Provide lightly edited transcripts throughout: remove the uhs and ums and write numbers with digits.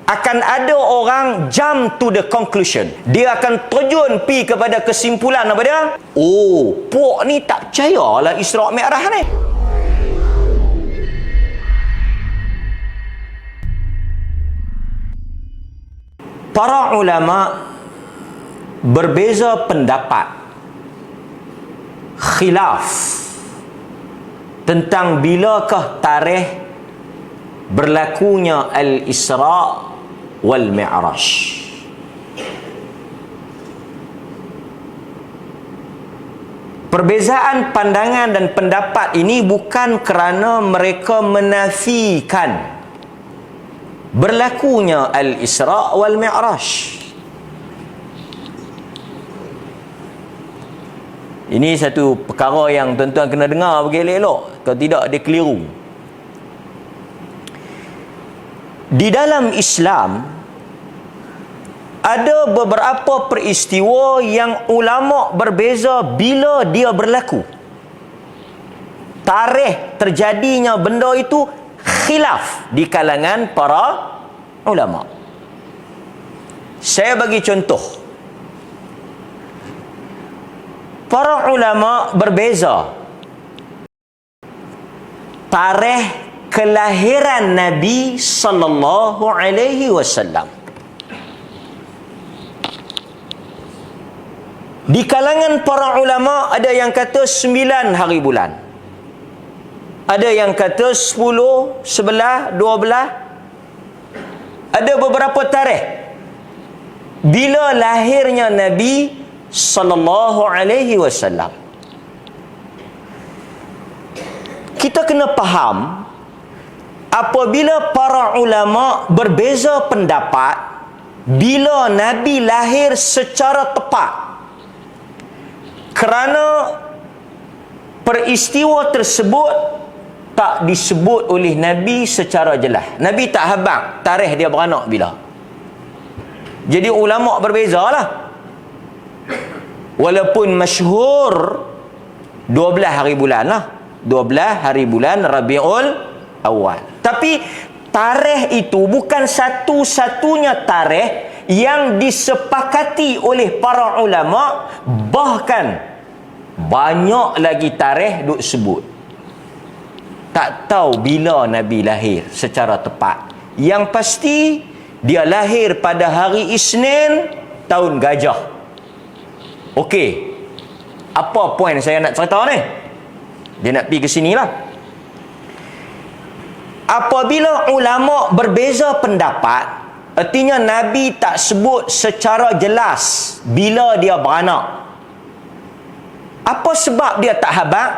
akan ada orang jump to the conclusion. Dia akan terjun pi kepada kesimpulan apa dia? Oh, puak ni tak percayalah Isra' Mi'raj ni. Para ulama berbeza pendapat, khilaf tentang bilakah tarikh berlakunya Al-Isra' wal Mi'raj. Perbezaan pandangan dan pendapat ini bukan kerana mereka menafikan berlakunya Al-Isra' wal Mi'raj. Ini satu perkara yang tuan-tuan kena dengar bagi elok-elok, kalau tidak dia keliru. Di dalam Islam ada beberapa peristiwa yang ulama berbeza bila dia berlaku. Tarikh terjadinya benda itu khilaf di kalangan para ulama. Saya bagi contoh. Para ulama berbeza tarikh kelahiran Nabi sallallahu alaihi wasallam. Di kalangan para ulama ada yang kata 9 hari bulan. Ada yang kata 10, 11, 12. Ada beberapa tarikh bila lahirnya Nabi sallallahu alaihi wasallam. Kita kena faham, apabila para ulama berbeza pendapat bila Nabi lahir secara tepat, kerana peristiwa tersebut tak disebut oleh Nabi secara jelas. Nabi tak habaq tarikh dia beranak bila. Jadi ulama berbezalah. Walaupun masyhur 12 hari bulan lah. 12 hari bulan Rabiul Awal. Tapi tarikh itu bukan satu-satunya tarikh yang disepakati oleh para ulama, bahkan banyak lagi tarikh duk sebut. Tak tahu bila Nabi lahir secara tepat. Yang pasti dia lahir pada hari Isnin tahun Gajah. Okey. Apa poin saya nak cerita ni? Dia nak pergi ke sinilah. Apabila ulama berbeza pendapat, artinya Nabi tak sebut secara jelas bila dia beranak. Apa sebab dia tak habaq?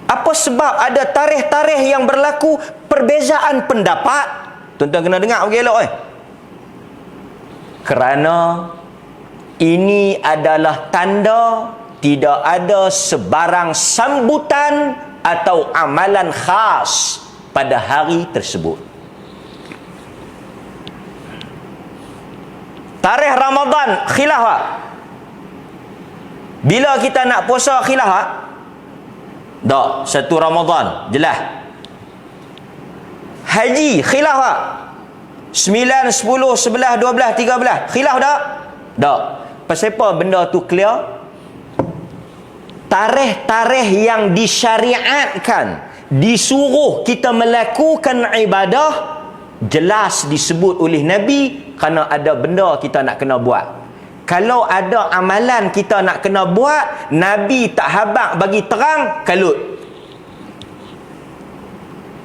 Apa sebab ada tarikh-tarikh yang berlaku perbezaan pendapat? Tuan-tuan kena dengar bagi elok Kerana ini adalah tanda tidak ada sebarang sambutan atau amalan khas pada hari tersebut. Tarikh Ramadan khilaf tak? Bila kita nak puasa khilaf tak? Tak, satu Ramadan jelas. Haji khilaf tak? 9, 10, 11, 12, 13 khilaf tak? Tak. Pasal apa benda tu clear? Tarikh-tarikh yang disyariatkan, disuruh kita melakukan ibadah, jelas disebut oleh Nabi kerana ada benda kita nak kena buat. Kalau ada amalan kita nak kena buat, Nabi tak habaq bagi terang, kalut.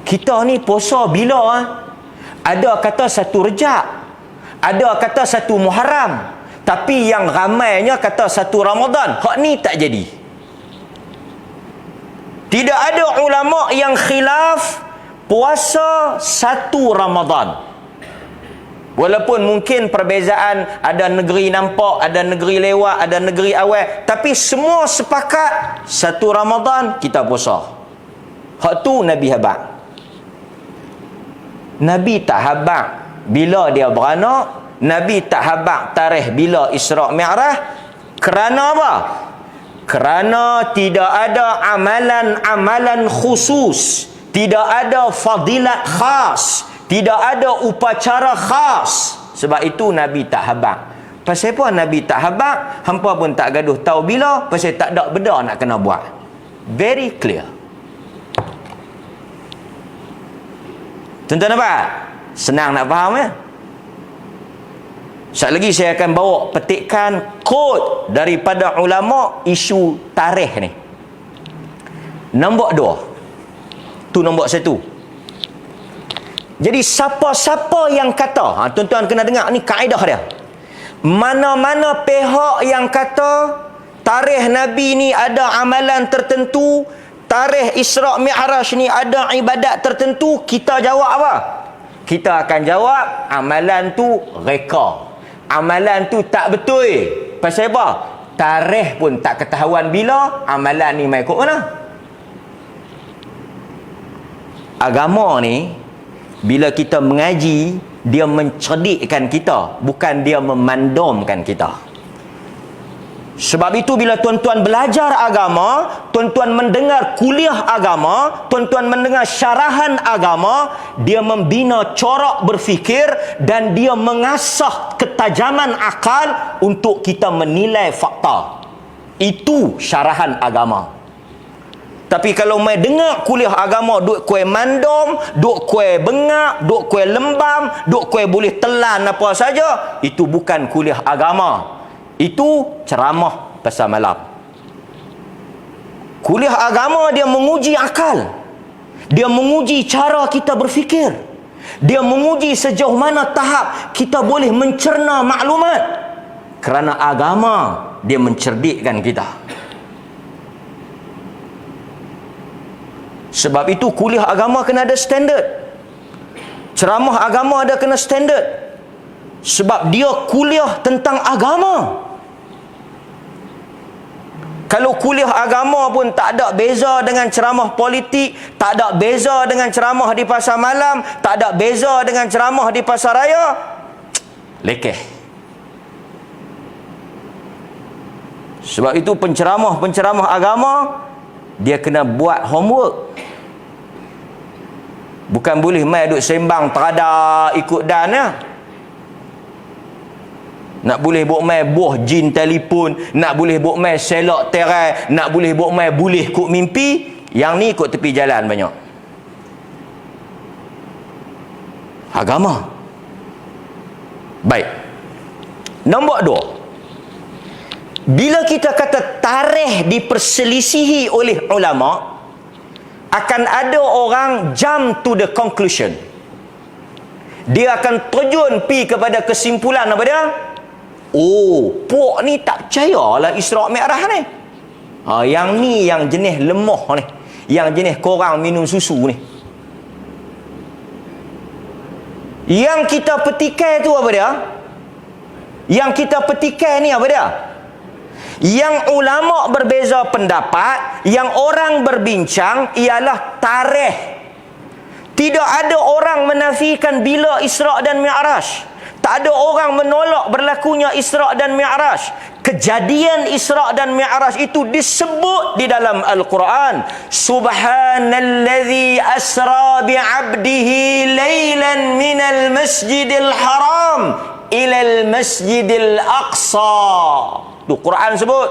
Kita ni puasa bila? Ada kata 1 Rejab, ada kata 1 Muharram, tapi yang ramainya kata 1 Ramadan. Hak ni tak jadi. Tidak ada ulama yang khilaf puasa 1 Ramadan. Walaupun mungkin perbezaan, ada negeri nampak, ada negeri lewat, ada negeri awal, tapi semua sepakat 1 Ramadan kita puasa. Hak tu Nabi habaq. Nabi tak habaq bila dia beranak, Nabi tak habaq tarikh bila Isra' Mi'raj. Kerana apa? Kerana tidak ada amalan-amalan khusus, tidak ada fadilat khas, Tidak ada upacara khas. Sebab itu Nabi tak habaq. Pasal apa Nabi tak habaq? Hampa pun tak gaduh tahu bila. Pasal tak ada benda nak kena buat. Very clear. Tuan-tuan nampak? Senang nak faham ya? Sekali lagi saya akan bawa petikan kod daripada ulama isu tarikh ni. Nombor 2. Tu nombor 1. Jadi siapa-siapa yang kata, tuan-tuan kena dengar ni kaedah dia. Mana-mana pihak yang kata tarikh Nabi ni ada amalan tertentu, tarikh Isra' Mi'raj ni ada ibadat tertentu, kita jawab apa? Kita akan jawab amalan tu reka. Amalan tu tak betul. Pasal apa? Tarikh pun tak ketahuan bila, amalan ni mai ikut mana? Agama ni bila kita mengaji, dia mencerdikkan kita, bukan dia memandamkan kita. Sebab itu bila tuan-tuan belajar agama, tuan-tuan mendengar kuliah agama, tuan-tuan mendengar syarahan agama, dia membina corak berfikir dan dia mengasah ketajaman akal untuk kita menilai fakta. Itu syarahan agama. Tapi kalau mai dengar kuliah agama duk kuih mandom, duk kuih bengak, duk kuih lembam, duk kuih boleh telan apa saja, itu bukan kuliah agama. Itu ceramah pasal malam. Kuliah agama dia menguji akal. Dia menguji cara kita berfikir. Dia menguji sejauh mana tahap kita boleh mencerna maklumat. Kerana agama dia mencerdikkan kita. Sebab itu kuliah agama kena ada standard. Ceramah agama ada kena standard. Sebab dia kuliah tentang agama. Kalau kuliah agama pun tak ada beza dengan ceramah politik, tak ada beza dengan ceramah di pasar malam, tak ada beza dengan ceramah di pasar raya, lekeh. Sebab itu penceramah-penceramah agama dia kena buat homework. Bukan boleh mai duk sembang terada ikut dan ya. Nak boleh buat mai boh jin telefon, nak boleh buat mai selok terai, nak boleh buat mai boleh kok mimpi, yang ni ikut tepi jalan banyak. Agama. Baik. Nombor 2. Bila kita kata tarikh diperselisihi oleh ulama, akan ada orang jump to the conclusion. Dia akan terjun pi kepada kesimpulan apa dia? Oh, puak ni tak percayalah Isra' Mi'raj ni. Yang ni yang jenis lemah ni, yang jenis korang minum susu ni. Yang kita petikai tu apa dia? Yang kita petikai ni apa dia? Yang ulama berbeza pendapat, yang orang berbincang ialah tarikh. Tidak ada orang menafikan bila Isra' dan Mi'raj. Tak ada orang menolak berlakunya Isra' dan Mi'raj. Kejadian Isra' dan Mi'raj itu disebut di dalam Al-Quran. Subhanallazi asra bi'abdihi laylan minal masjidil haram ilal masjidil aqsa. Itu Quran sebut.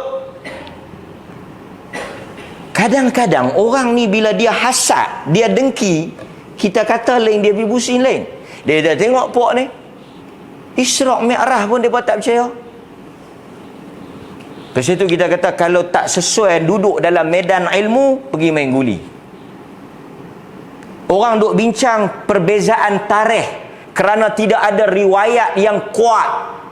Kadang-kadang orang ni bila dia hasad, dia dengki, kita kata lain, dia pergi pusing lain. Dia dah tengok puak ni Isra' Mi'raj pun dia tak percaya. Lepas itu kita kata kalau tak sesuai duduk dalam medan ilmu, pergi main guli. Orang duk bincang perbezaan tarikh kerana tidak ada riwayat yang kuat,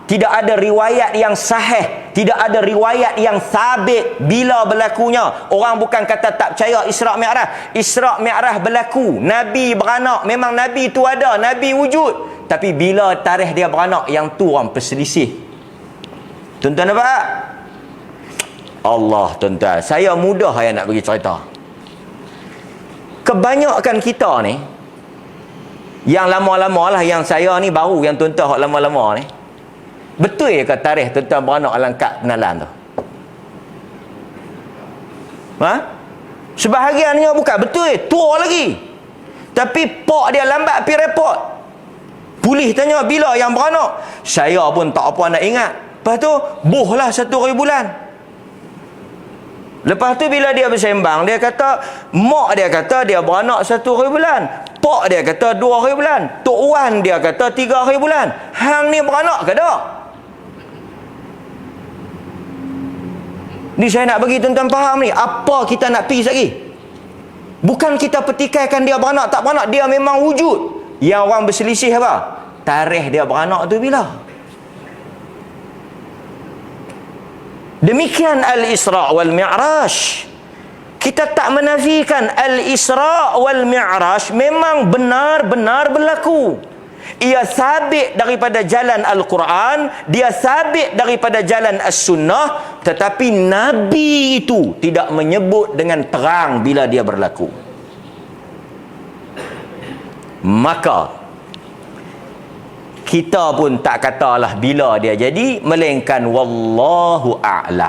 tidak ada riwayat yang sahih, tidak ada riwayat yang sabit bila berlakunya. Orang bukan kata tak percaya Isra' Mi'raj. Isra' Mi'raj berlaku, Nabi beranak, memang Nabi tu ada, Nabi wujud. Tapi bila tarikh dia beranak, yang tu orang perselisih. Tuan-tuan nampak? Allah, tuan-tuan, saya mudah saya nak bagi cerita. Kebanyakan kita ni, yang lama-lama lah, yang saya ni baru, yang tuan-tuan lama-lama ni, betul ke tarikh tuan-tuan beranak dalam kad kenalan tu? Sebahagiannya bukan betul, tua lagi. Tapi pak dia lambat pergi report. Polis tanya, bila yang beranak? Saya pun tak apa nak ingat. Lepas tu, buhlah 1 hari bulan. Lepas tu bila dia bersembang, dia kata, mak dia kata dia beranak 1 hari bulan. Pak dia kata 2 hari bulan. Tok Wan dia kata 3 hari bulan. Hang ni beranak ke tak? Ni saya nak bagi tuan-tuan faham ni. Apa kita nak pergi lagi? Bukan kita petikaikan dia beranak tak beranak. Dia memang wujud. Yang orang berselisih apa? Tarikh dia beranak tu bila? Demikian Al-Isra' wal Mi'raj. Kita tak menafikan Al-Isra' wal Mi'raj memang benar-benar berlaku. Ia sabit daripada jalan Al-Quran, dia sabit daripada jalan As-Sunnah, tetapi Nabi itu tidak menyebut dengan terang bila dia berlaku. Maka kita pun tak katalah bila dia jadi, melainkan wallahu a'lam.